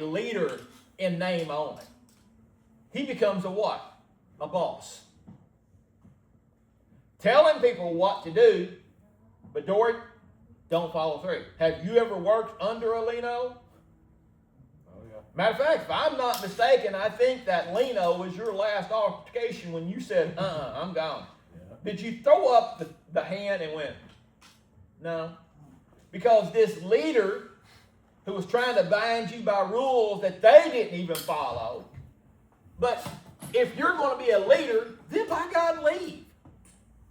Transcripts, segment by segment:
leader in name only. He becomes a what? A boss. Telling people what to do, but Dory, don't follow through. Have you ever worked under a Leno? Oh, yeah. Matter of fact, if I'm not mistaken, I think that Leno was your last altercation when you said, I'm gone. Yeah. Did you throw up the hand and went, no? Because this leader who was trying to bind you by rules that they didn't even follow. But if you're going to be a leader, then by God, lead.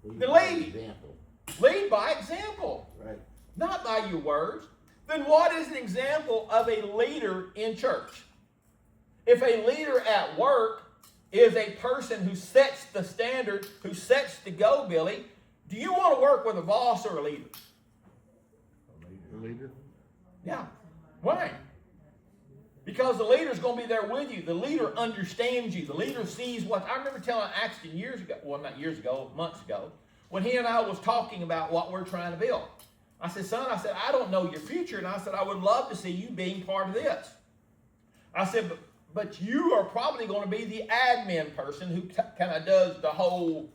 Then lead. Example. Lead by example. Right. Not by your words. Then what is an example of a leader in church? If a leader at work is a person who sets the standard, who sets the go, Billy, do you want to work with a boss or a leader? A leader. Yeah. Why? Because the leader's going to be there with you. The leader understands you. The leader sees what... I remember telling Axton years ago, well, not years ago, months ago, when he and I was talking about what we're trying to build. I said, son, I don't know your future, and I said, I would love to see you being part of this. I said, but you are probably going to be the admin person who kind of does the whole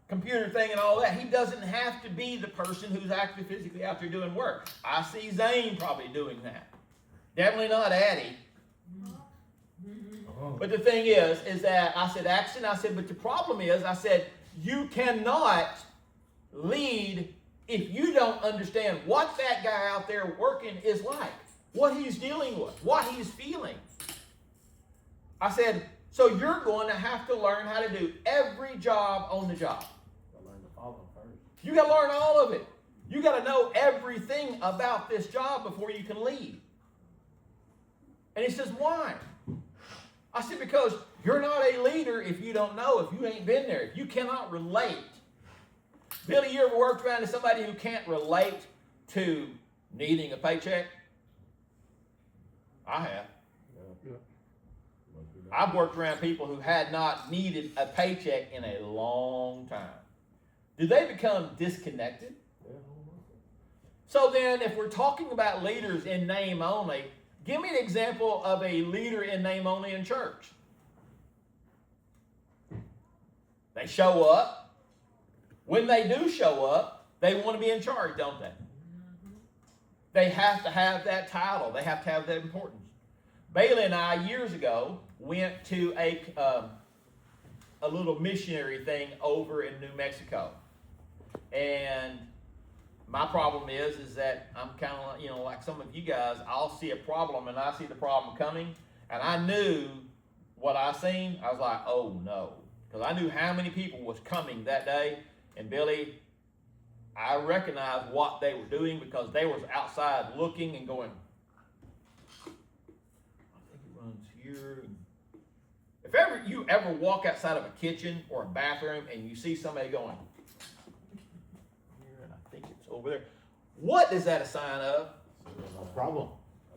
computer thing and all that. He doesn't have to be the person who's actually physically out there doing work. I see Zane probably doing that. Definitely not Addie. But the thing is that I said, Axton, I said, but the problem is, I said, you cannot lead if you don't understand what that guy out there working is like, what he's dealing with, what he's feeling. I said, so you're going to have to learn how to do every job on the job. Learn to follow first. You got to learn all of it. You got to know everything about this job before you can lead. And he says, why? I said, because you're not a leader if you don't know, if you ain't been there, if you cannot relate. Billy, you ever worked around to somebody who can't relate to needing a paycheck? I have. Yeah. I've worked around people who had not needed a paycheck in a long time. Do they become disconnected? Yeah. So then, if we're talking about leaders in name only, give me an example of a leader in name only in church. They show up. When they do show up, they want to be in charge, don't they? They have to have that title. They have to have that importance. Bailey and I, years ago, went to a little missionary thing over in New Mexico. And my problem is that I'm kind of, like some of you guys, I'll see a problem and I see the problem coming. And I knew what I seen. I was like, oh no. Because I knew how many people was coming that day. And Billy, I recognized what they were doing because they was outside looking and going, I think it runs here. If you ever walk outside of a kitchen or a bathroom and you see somebody going, here, and I think it's over there, what is that a sign of? A problem.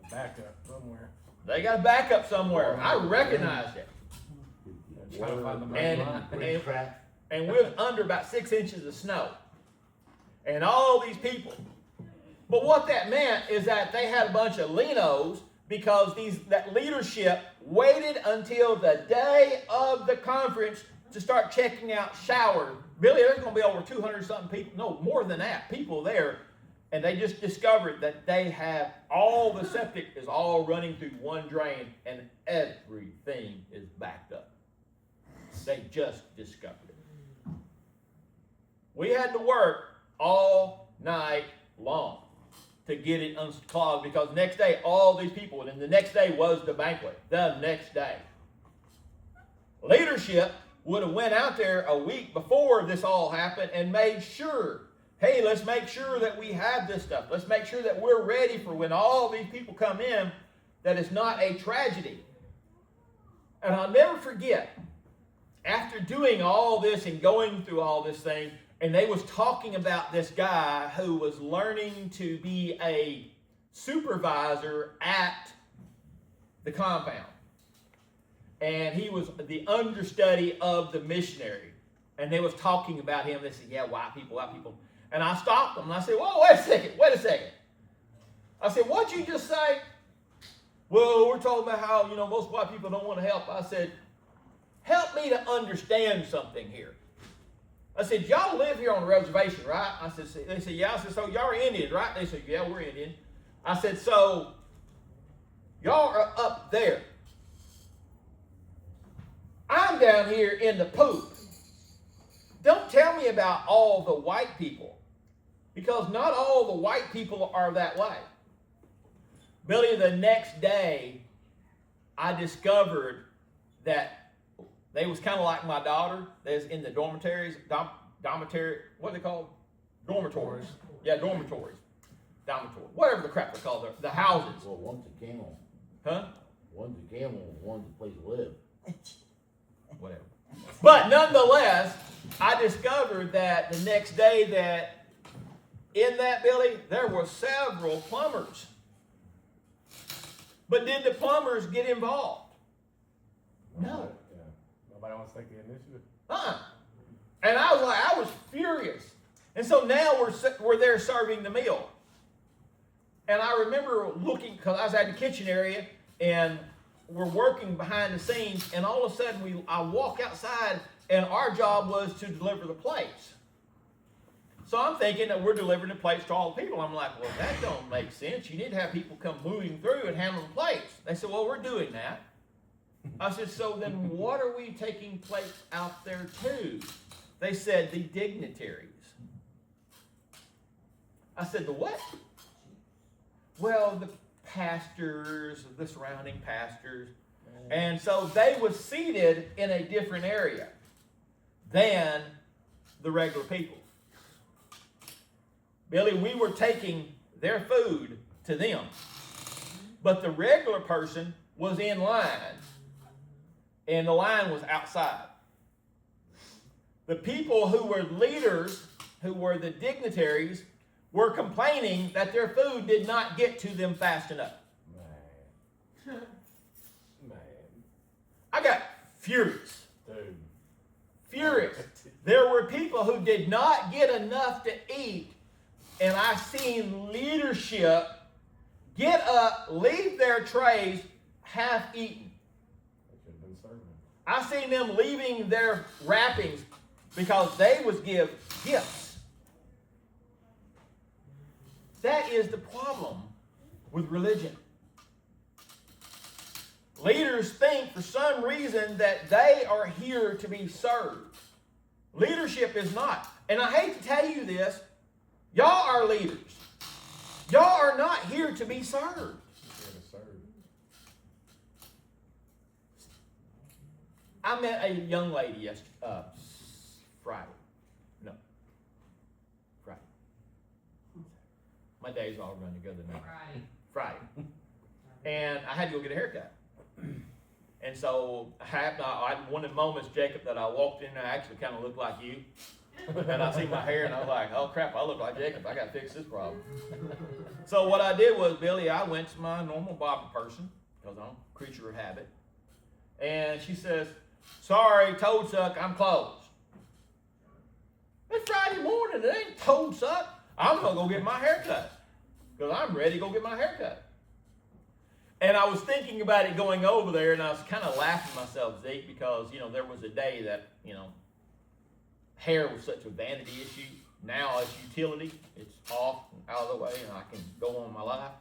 A backup somewhere. They got a backup somewhere. I recognized it. Trying to find the main And, line. and, Crap. and we was under about 6 inches of snow. And all these people. But what that meant is that they had a bunch of Lenos because that leadership waited until the day of the conference to start checking out showers. Billy, there's going to be over 200-something people, no, more than that, people there. And they just discovered that they have all the septic is all running through one drain and everything is backed up. They just discovered it. We had to work all night long to get it unclogged because next day all these people, and the next day was the banquet, the next day. Leadership would have went out there a week before this all happened and made sure, hey, let's make sure that we have this stuff. Let's make sure that we're ready for when all these people come in, that it's not a tragedy. And I'll never forget, after doing all this and going through all this thing, and they was talking about this guy who was learning to be a supervisor at the compound. And he was the understudy of the missionary. And they was talking about him. They said, yeah, white people, white people. And I stopped them and I said, whoa, wait a second. I said, what'd you just say? Well, we're talking about how, most white people don't want to help. I said, help me to understand something here. I said, y'all live here on the reservation, right? I said, they said, yeah. I said, so y'all are Indian, right? They said, yeah, we're Indian. I said, so y'all are up there. I'm down here in the poop. Don't tell me about all the white people, because not all the white people are that way. Billy, the next day, I discovered that they was kind of like my daughter. They was in the dormitories, dormitory, what are they called? Dormitories. Yeah, dormitories. Dormitory. Whatever the crap they're called, the houses. Well, one's a camel. Huh? One's a camel, one's a place to live. Whatever. But nonetheless, I discovered that the next day that in that building, there were several plumbers. But did the plumbers get involved? No. Yeah. Nobody wants to take the initiative. And I was furious. And so now we're there serving the meal. And I remember looking, because I was at the kitchen area, and we're working behind the scenes, and all of a sudden I walk outside, and our job was to deliver the plates. So I'm thinking that we're delivering the plates to all the people. I'm like, well, that don't make sense. You need to have people come moving through and handling the plates. They said, well, we're doing that. I said, so then what are we taking plates out there to? They said, the dignitaries. I said, the what? Well, the pastors, the surrounding pastors. And so they were seated in a different area than the regular people. Billy, we were taking their food to them. But the regular person was in line, and the line was outside. The people who were leaders, who were the dignitaries, were complaining that their food did not get to them fast enough. Man. I got furious. Dude. Furious. There were people who did not get enough to eat, and I seen leadership get up, leave their trays half eaten. They should have been serving. I seen them leaving their wrappings because they was give gifts. That is the problem with religion. Leaders think for some reason that they are here to be served. Leadership is not. And I hate to tell you this, y'all are leaders. Y'all are not here to be served. Here to serve. I met a young lady yesterday, Friday. My days all run together now. Friday. And I had to go get a haircut. And so one of the moments, Jacob, that I walked in, I actually kind of looked like you. And I see my hair, and I was like, oh crap, I look like Jacob. I got to fix this problem. So what I did was, Billy, I went to my normal barber person, because I'm a creature of habit. And she says, sorry, toad suck, I'm closed. It's Friday morning, it ain't toad suck. I'm going to go get my hair cut, because I'm ready to go get my hair cut. And I was thinking about it going over there, and I was kind of laughing myself, Zeke, because, there was a day that, hair was such a vanity issue. Now it's utility. It's off and out of the way, and I can go on my life.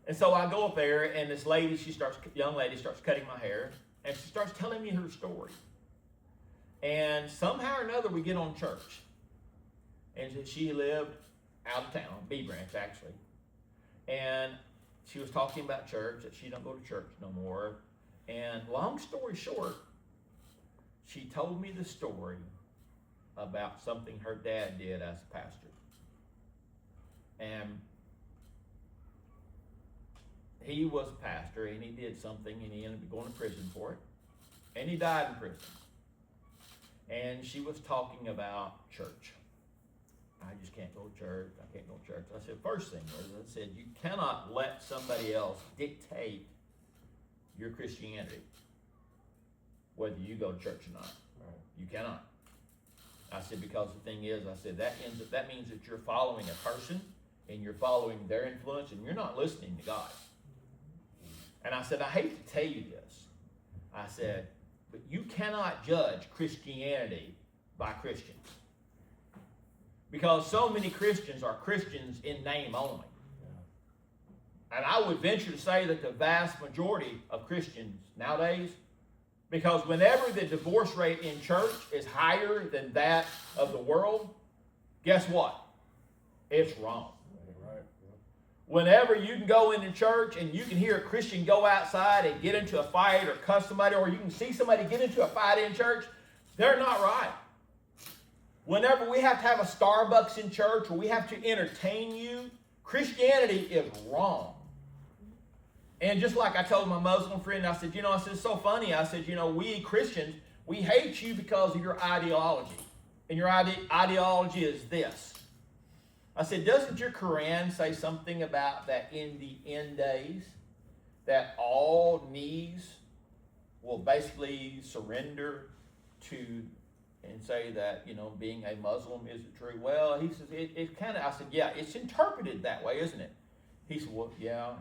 And so I go up there, and this young lady starts cutting my hair, and she starts telling me her story. And somehow or another, we get on church. And she lived out of town, B Branch actually. And she was talking about church, that she don't go to church no more. And long story short, she told me the story about something her dad did as a pastor. And he was a pastor, and he did something, and he ended up going to prison for it. And he died in prison. And she was talking about church. I just can't go to church. I can't go to church. I said, first thing was, I said, you cannot let somebody else dictate your Christianity, whether you go to church or not. Right. You cannot. I said, because the thing is, I said, that means that you're following a person, and you're following their influence, and you're not listening to God. And I said, I hate to tell you this. I said, but you cannot judge Christianity by Christians. Because so many Christians are Christians in name only. And I would venture to say that the vast majority of Christians nowadays, because whenever the divorce rate in church is higher than that of the world, guess what? It's wrong. Right. Whenever you can go into church and you can hear a Christian go outside and get into a fight or cuss somebody, or you can see somebody get into a fight in church, they're not right. Whenever we have to have a Starbucks in church or we have to entertain you, Christianity is wrong. And just like I told my Muslim friend, I said, it's so funny. I said, we Christians, we hate you because of your ideology. And your ideology is this. I said, doesn't your Quran say something about that in the end days, that all knees will basically surrender to and say that, being a Muslim isn't true? Well, he says, it kind of, I said, yeah, it's interpreted that way, isn't it? He said, well, yeah.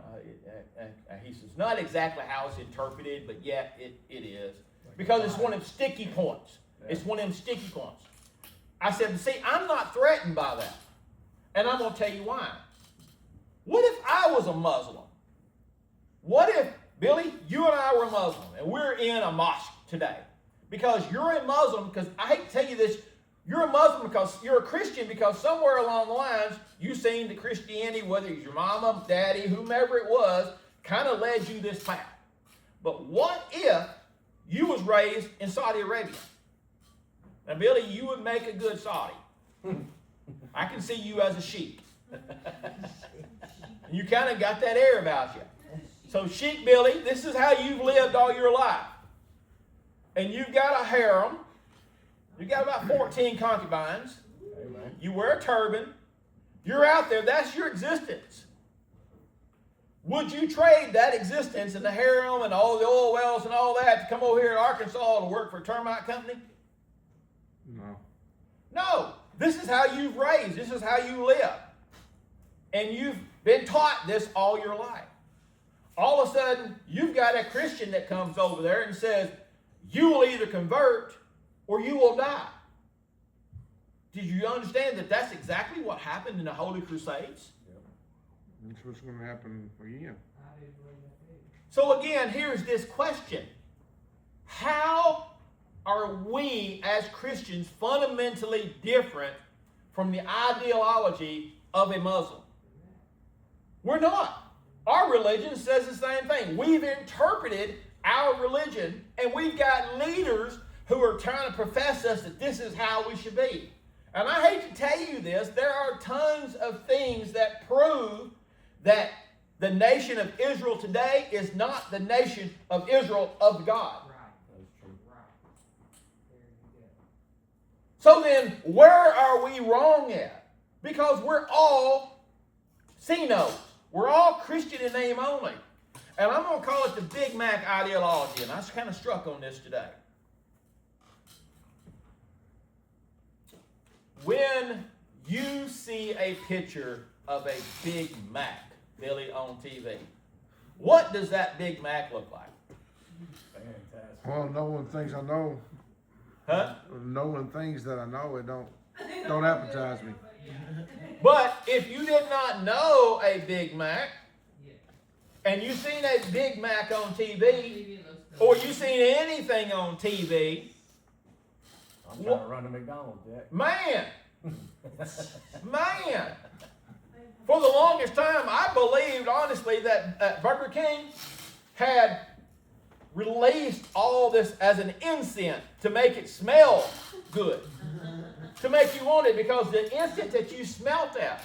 He says, not exactly how it's interpreted, but yeah, it is. Because it's one of them sticky points. It's one of them sticky points. I said, see, I'm not threatened by that. And I'm going to tell you why. What if I was a Muslim? What if, Billy, you and I were a Muslim, and we're in a mosque today? Because you're a Muslim, because I hate to tell you this, you're a Muslim because you're a Christian, because somewhere along the lines, you've seen that Christianity, whether it's your mama, daddy, whomever it was, kind of led you this path. But what if you was raised in Saudi Arabia? Now, Billy, you would make a good Saudi. I can see you as a sheik. You kind of got that air about you. So, Sheik Billy, this is how you've lived all your life. And you've got a harem. You've got about 14 concubines. Amen. You wear a turban. You're out there. That's your existence. Would you trade that existence and the harem and all the oil wells and all that to come over here to Arkansas to work for a termite company? No. No. This is how you've raised. This is how you live. And you've been taught this all your life. All of a sudden, you've got a Christian that comes over there and says, you will either convert or you will die. Did you understand that that's exactly what happened in the Holy Crusades? That's what's going to happen again. So again, here's this question. How are we as Christians fundamentally different from the ideology of a Muslim? We're not. Our religion says the same thing. We've interpreted our religion, and we've got leaders who are trying to profess us that this is how we should be. And I hate to tell you this, there are tons of things that prove that the nation of Israel today is not the nation of Israel of God. So then, where are we wrong at? Because we're all CNOs. We're all Christian in name only. And I'm going to call it the Big Mac ideology, and I was kind of struck on this today. When you see a picture of a Big Mac, Billy, on TV, what does that Big Mac look like? Fantastic. Well, knowing things I know, Huh? knowing things that I know, it don't appetize me. But if you did not know a Big Mac, and you seen a Big Mac on TV, or you seen anything on TV, I'm trying to run to McDonald's, Jack. man, for the longest time, I believed, honestly, that Burger King had released all this as an incense to make it smell good, to make you want it, because the instant that you smelt that.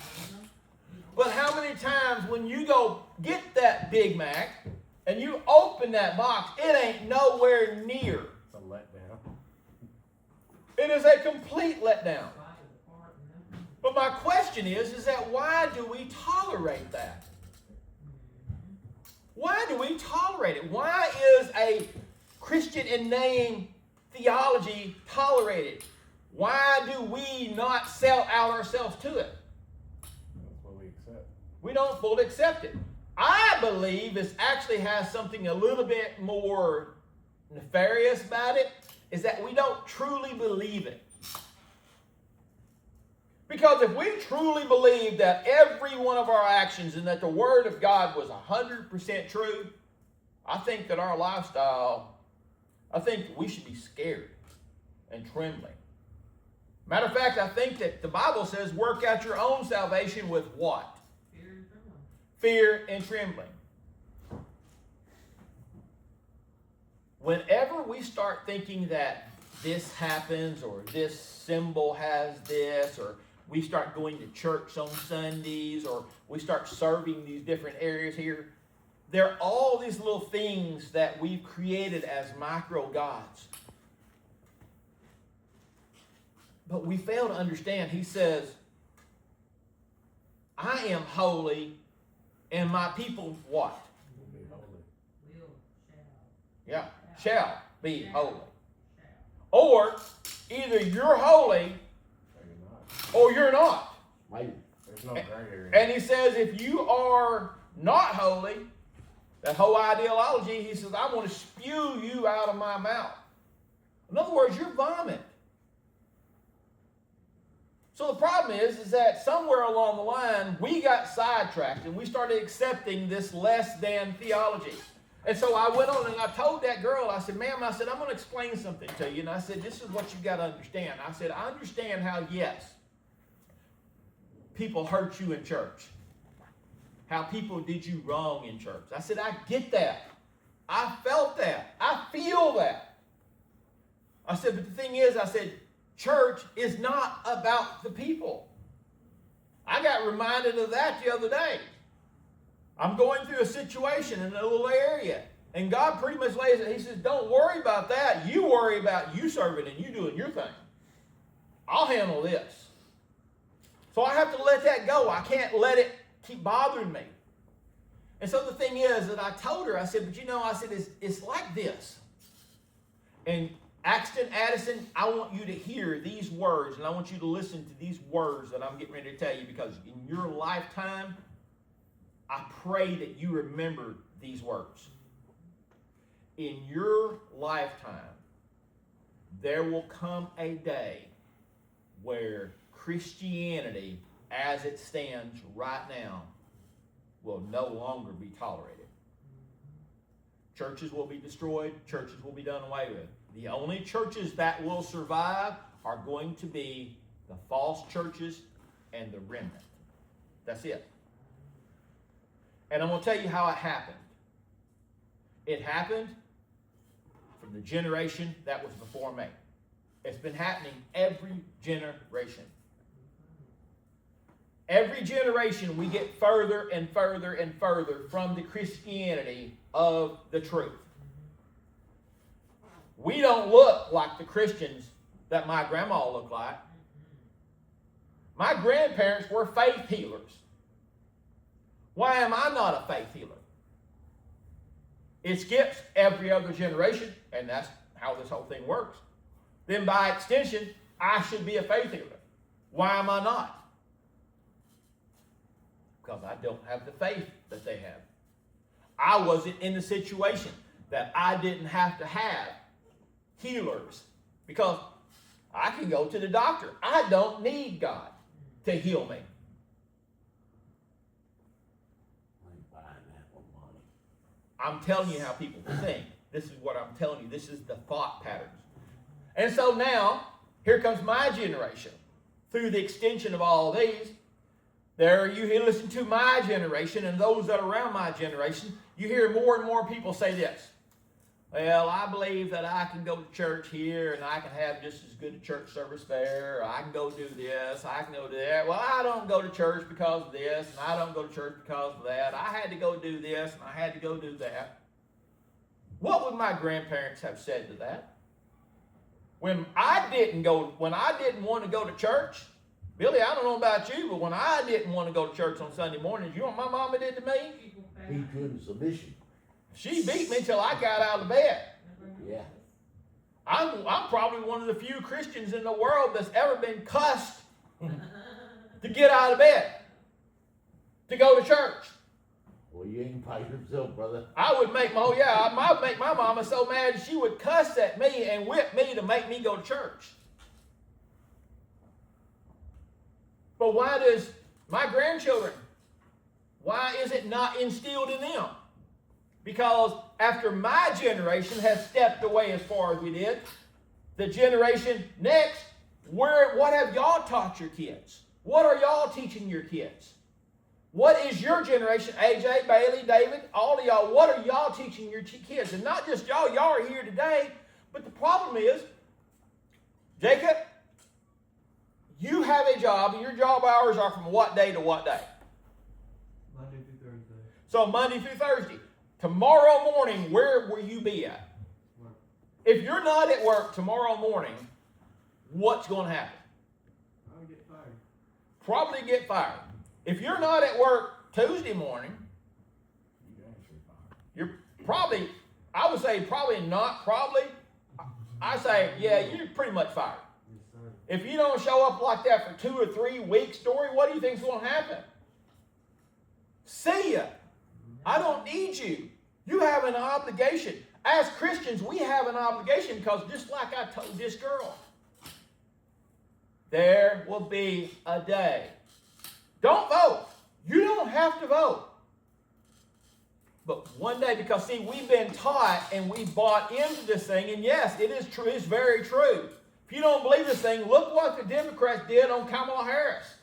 But how many times when you go get that Big Mac and you open that box, it ain't nowhere near. It's a letdown. It is a complete letdown. But my question is that why do we tolerate that? Why do we tolerate it? Why is a Christian in name theology tolerated? Why do we not sell out ourselves to it? That's what we accept. We don't fully accept it. I believe this actually has something a little bit more nefarious about it, is that we don't truly believe it. Because if we truly believe that every one of our actions and that the Word of God was 100% true, I think that our lifestyle, I think we should be scared and trembling. Matter of fact, I think that the Bible says, work out your own salvation with what? Fear and trembling. Whenever we start thinking that this happens, or this symbol has this, or we start going to church on Sundays, or we start serving these different areas here, there are all these little things that we've created as micro gods. But we fail to understand. He says, I am holy, and my people what? Will be holy. Yeah, shall be holy. Or either you're holy Or you're not. or you're not. Might. There's no gray area. And he says, if you are not holy, that whole ideology, he says, I want to spew you out of my mouth. In other words, you're vomit. So the problem is that somewhere along the line, we got sidetracked and we started accepting this less than theology. And so I went on and I told that girl, I said, ma'am, I said, I'm going to explain something to you. And I said, this is what you got to understand. I said, I understand how, yes, people hurt you in church. How people did you wrong in church. I said, I get that. I felt that. I feel that. I said, but the thing is, I said, church is not about the people. I got reminded of that the other day. I'm going through a situation in a little area. And God pretty much lays it. He says, don't worry about that. You worry about you serving and you doing your thing. I'll handle this. So I have to let that go. I can't let it keep bothering me. And so the thing is that I told her, I said, but you know, I said, it's like this. And Axton, Addison, I want you to hear these words, and I want you to listen to these words that I'm getting ready to tell you, because in your lifetime, I pray that you remember these words. In your lifetime, there will come a day where Christianity, as it stands right now, will no longer be tolerated. Churches will be destroyed. Churches will be done away with. The only churches that will survive are going to be the false churches and the remnant. That's it. And I'm going to tell you how it happened. It happened from the generation that was before me. It's been happening every generation. Every generation we get further and further and further from the Christianity of the truth. We don't look like the Christians that my grandma looked like. My grandparents were faith healers. Why am I not a faith healer? It skips every other generation, and that's how this whole thing works. Then by extension, I should be a faith healer. Why am I not? Because I don't have the faith that they have. I wasn't in the situation that I didn't have to have healers, because I can go to the doctor. I don't need God to heal me. I ain't buying that with money. I'm telling you how people think. This is what I'm telling you. This is the thought patterns. And so now, here comes my generation. Through the extension of all of these, there you listen to my generation and those that are around my generation, you hear more and more people say this. Well, I believe that I can go to church here and I can have just as good a church service there. Or I can go do this. I can go do that. Well, I don't go to church because of this, and I don't go to church because of that. I had to go do this, and I had to go do that. What would my grandparents have said to that? When I didn't want to go to church, Billy, I don't know about you, but when I didn't want to go to church on Sunday mornings, you know what my mama did to me? Beat you into submission. She beat me till I got out of bed. Yeah. I'm probably one of the few Christians in the world that's ever been cussed to get out of bed, to go to church. Well, you ain't by yourself, brother. I would make I'd make my mama so mad she would cuss at me and whip me to make me go to church. But why does my grandchildren, why is it not instilled in them? Because after my generation has stepped away as far as we did, the generation next, what have y'all taught your kids? What are y'all teaching your kids? What is your generation, AJ, Bailey, David, all of y'all, what are y'all teaching your kids? And not just y'all are here today, but the problem is, Jacob, you have a job, and your job hours are from what day to what day? Monday through Thursday. So Monday through Thursday. Tomorrow morning, where will you be at? Work. If you're not at work tomorrow morning, what's going to happen? I'll get fired. Probably get fired. If you're not at work Tuesday morning, You actually fine. you're probably, I would say probably not probably. I say, yeah, you're pretty much fired. Yes, sir. If you don't show up like that for 2 or 3 weeks, Dory, what do you think's going to happen? See ya. I don't need you. You have an obligation. As Christians, we have an obligation because just like I told this girl, there will be a day. Don't vote. You don't have to vote. But one day, because see, we've been taught and we bought into this thing, and yes, it is true, it's very true. If you don't believe this thing, look what the Democrats did on Kamala Harris.